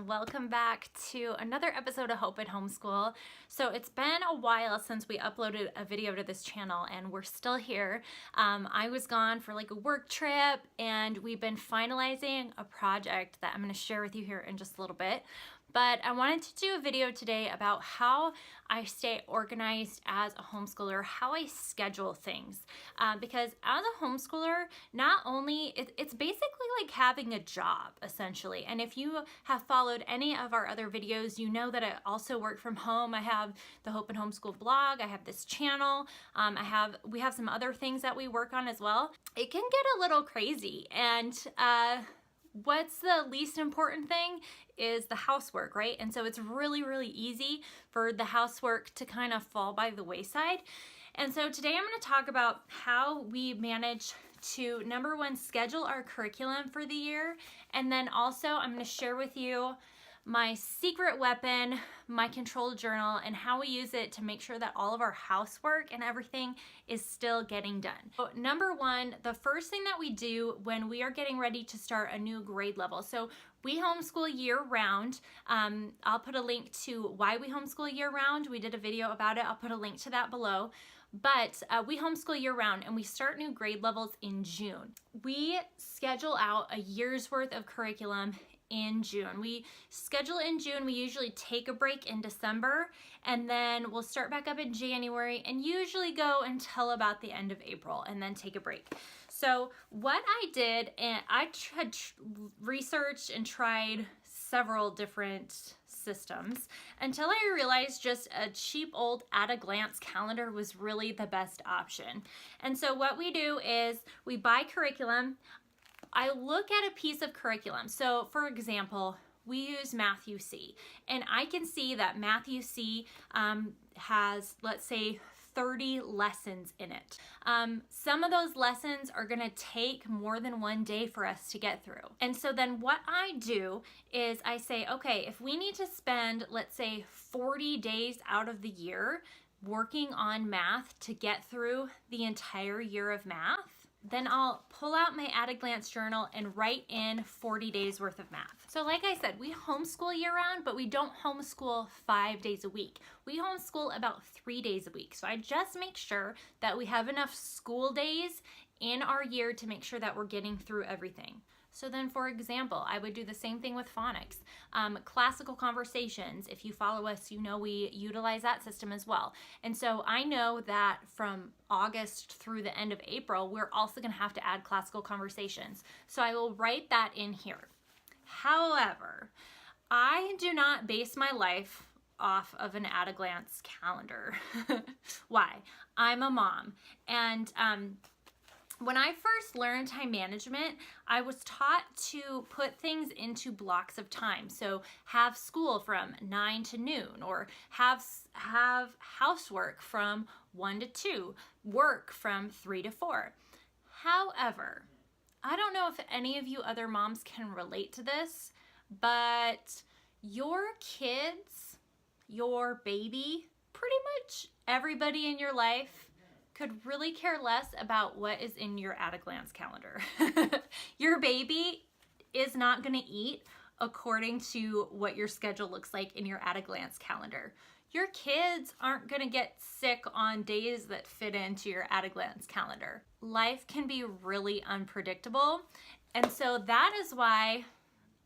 welcome back to another episode of Hope at Homeschool. So it's been a while since we uploaded a video to this channel and we're still here. I was gone for like a work trip and we've been finalizing a project that I'm going to share with you here in just a little bit. But I wanted to do a video today about how I stay organized as a homeschooler, how I schedule things. Because as a homeschooler, not only, it's basically like having a job, essentially. And if you have followed any of our other videos, you know that I also work from home. I have the Hope and Homeschool blog, I have this channel, we have some other things that we work on as well. It can get a little crazy, and what's the least important thing is the housework, right? And so it's really, really easy for the housework to kind of fall by the wayside. And so today I'm going to talk about how we manage to, number one, schedule our curriculum for the year. And then also I'm going to share with you my secret weapon, my control journal, and how we use it to make sure that all of our housework and everything is still getting done. So number one, the first thing that we do when we are getting ready to start a new grade level. So we homeschool year round. I'll put a link to why we homeschool year round. We did a video about it. I'll put a link to that below. But we homeschool year round and we start new grade levels in June. We schedule out a year's worth of curriculum in June. We schedule in June. We usually take a break in December and then we'll start back up in January and usually go until about the end of April and then take a break. So what I did, and I had researched and tried several different systems until I realized just a cheap old at-a-glance calendar was really the best option. And so what we do is we buy curriculum. I look at a piece of curriculum. So for example, we use Math UC, and I can see that Math UC has, let's say, 30 lessons in it. Some of those lessons are gonna take more than one day for us to get through. And so then what I do is I say, okay, if we need to spend, let's say, 40 days out of the year working on math to get through the entire year of math, then I'll pull out my at-a-glance journal and write in 40 days worth of math. So like I said, we homeschool year round, but we don't homeschool 5 days a week. We homeschool about 3 days a week. So I just make sure that we have enough school days in our year to make sure that we're getting through everything. So then, for example, I would do the same thing with phonics. Classical conversations, if you follow us, you know we utilize that system as well. And so I know that from August through the end of April, we're also going to have to add classical conversations. So I will write that in here. However, I do not base my life off of an at-a-glance calendar. Why? I'm a mom, and when I first learned time management, I was taught to put things into blocks of time. So have school from 9 to noon, or have housework from 1 to 2, work from 3 to 4. However, I don't know if any of you other moms can relate to this, but your kids, your baby, pretty much everybody in your life could really care less about what is in your at-a-glance calendar. Your baby is not gonna eat according to what your schedule looks like in your at-a-glance calendar. Your kids aren't gonna get sick on days that fit into your at-a-glance calendar. Life can be really unpredictable, and so that is why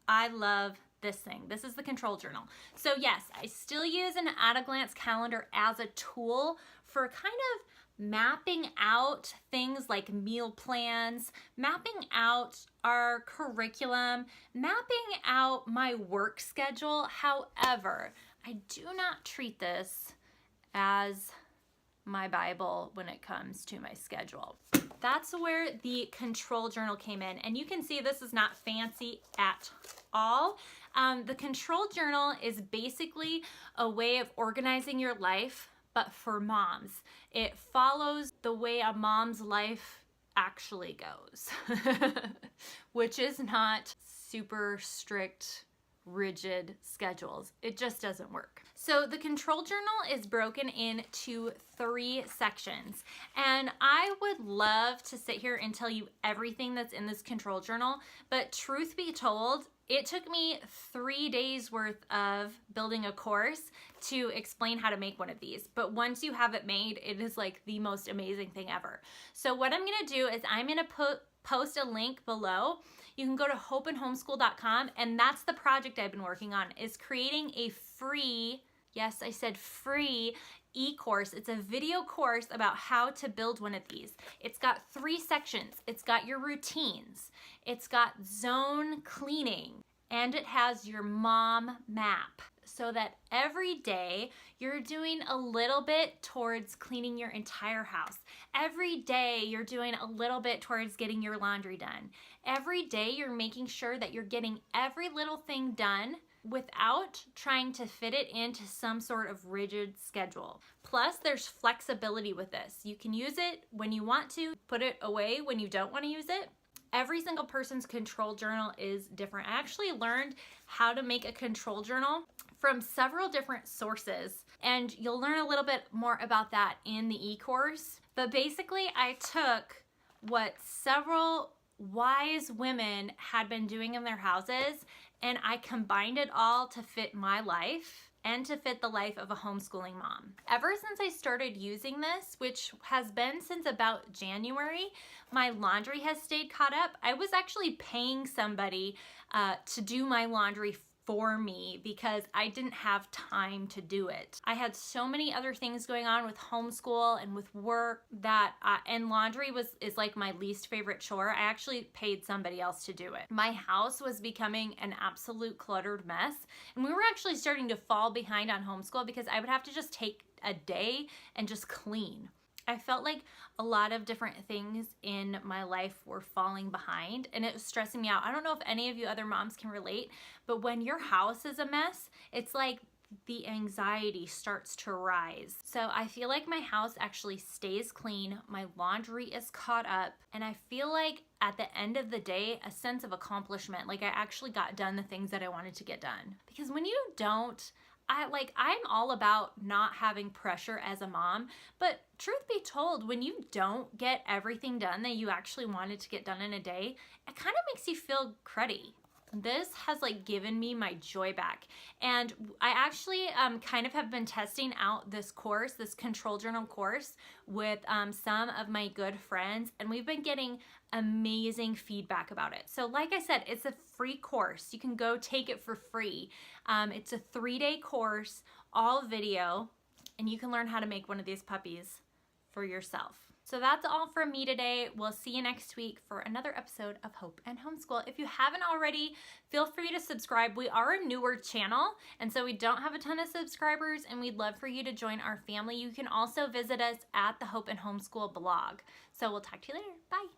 I love this thing. This is the control journal. So yes, I still use an at-a-glance calendar as a tool for kind of mapping out things like meal plans, mapping out our curriculum, mapping out my work schedule. However, I do not treat this as my Bible when it comes to my schedule. That's where the control journal came in. And you can see this is not fancy at all. The control journal is basically a way of organizing your life, but for moms. It follows the way a mom's life actually goes, which is not super strict, rigid schedules. It just doesn't work. So the control journal is broken into 3 sections, and I would love to sit here and tell you everything that's in this control journal, but truth be told, it took me 3 days worth of building a course to explain how to make one of these. But once you have it made, it is like the most amazing thing ever. So what I'm gonna do is I'm gonna post a link below. You can go to hopeandhomeschool.com, and that's the project I've been working on, is creating a free, yes, I said free, e-course. It's a video course about how to build one of these. It's got 3 sections. It's got your routines. It's got zone cleaning, and it has your mom map, so that every day you're doing a little bit towards cleaning your entire house. Every day you're doing a little bit towards getting your laundry done. Every day you're making sure that you're getting every little thing done without trying to fit it into some sort of rigid schedule. Plus, there's flexibility with this. You can use it when you want to, put it away when you don't want to use it. Every single person's control journal is different. I actually learned how to make a control journal from several different sources, and you'll learn a little bit more about that in the e-course. But basically, I took what several wise women had been doing in their houses, and I combined it all to fit my life and to fit the life of a homeschooling mom. Ever since I started using this, which has been since about January, my laundry has stayed caught up. I was actually paying somebody to do my laundry for me because I didn't have time to do it. I had so many other things going on with homeschool and with work that and laundry is like my least favorite chore. I actually paid somebody else to do it. My house was becoming an absolute cluttered mess, and we were actually starting to fall behind on homeschool because I would have to just take a day and just clean. I felt like a lot of different things in my life were falling behind, and it was stressing me out. I don't know if any of you other moms can relate, but when your house is a mess, it's like the anxiety starts to rise. So I feel like my house actually stays clean, my laundry is caught up, and I feel like at the end of the day, a sense of accomplishment, like I actually got done the things that I wanted to get done. Because when you don't, I'm all about not having pressure as a mom, but truth be told, when you don't get everything done that you actually wanted to get done in a day, it kind of makes you feel cruddy. This has like given me my joy back. And I actually kind of have been testing out this course, this control journal course with some of my good friends, and we've been getting amazing feedback about it. So like I said, it's a free course. You can go take it for free. It's a 3-day course, all video, and you can learn how to make one of these puppies for yourself. So that's all from me today. We'll see you next week for another episode of Hope and Homeschool. If you haven't already, feel free to subscribe. We are a newer channel, and so we don't have a ton of subscribers, and we'd love for you to join our family. You can also visit us at the Hope and Homeschool blog. So we'll talk to you later. Bye.